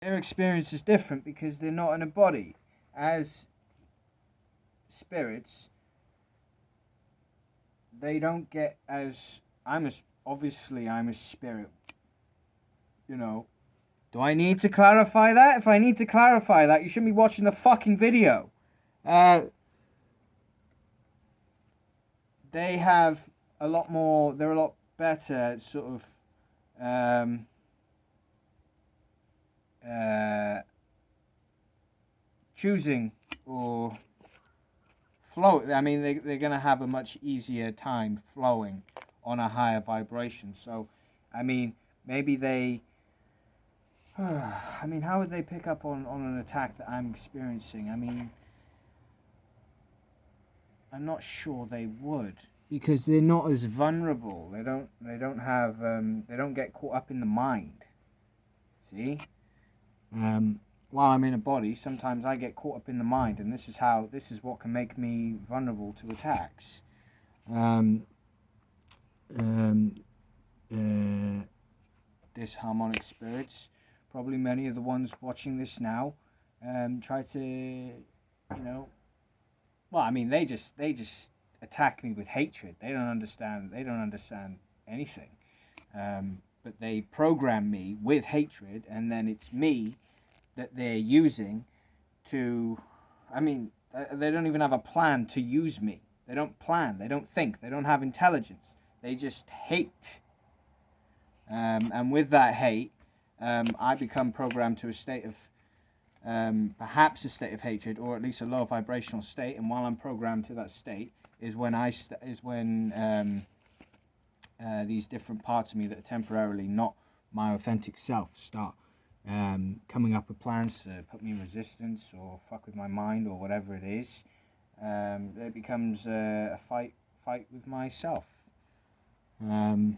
their experience is different because they're not in a body. As spirits, they don't get as obviously I'm a spirit. You know. Do I need to clarify that? If I need to clarify that, you shouldn't be watching the fucking video. They have a lot more. They're a lot better at sort of choosing or flow. I mean, they're going to have a much easier time flowing on a higher vibration. So, I mean, maybe they... I mean, how would they pick up on an attack that I'm experiencing? I mean, I'm not sure they would. Because they're not as vulnerable. They don't have... they don't get caught up in the mind. See? While I'm in a body, sometimes I get caught up in the mind, and this is what can make me vulnerable to attacks. Disharmonic spirits, probably many of the ones watching this now, try to, well, I mean, they just attack me with hatred. They don't understand anything, but they program me with hatred, and then it's me that they're using to, I mean, they don't even have a plan to use me. They don't plan, they don't think, they don't have intelligence. They just hate. And with that hate, I become programmed to a state of, perhaps a state of hatred, or at least a low vibrational state. And while I'm programmed to that state, is when these different parts of me that are temporarily not my authentic self start coming up with plans to put me in resistance or fuck with my mind or whatever it is. It becomes a fight with myself. But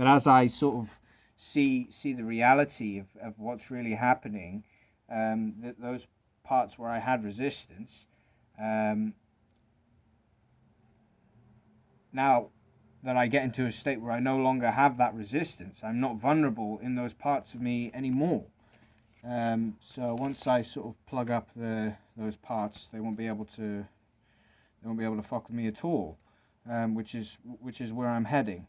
as I sort of see the reality of what's really happening, those parts where I had resistance, now that I get into a state where I no longer have that resistance, I'm not vulnerable in those parts of me anymore. So once I sort of plug up those parts, they won't be able to fuck with me at all, which is where I'm heading.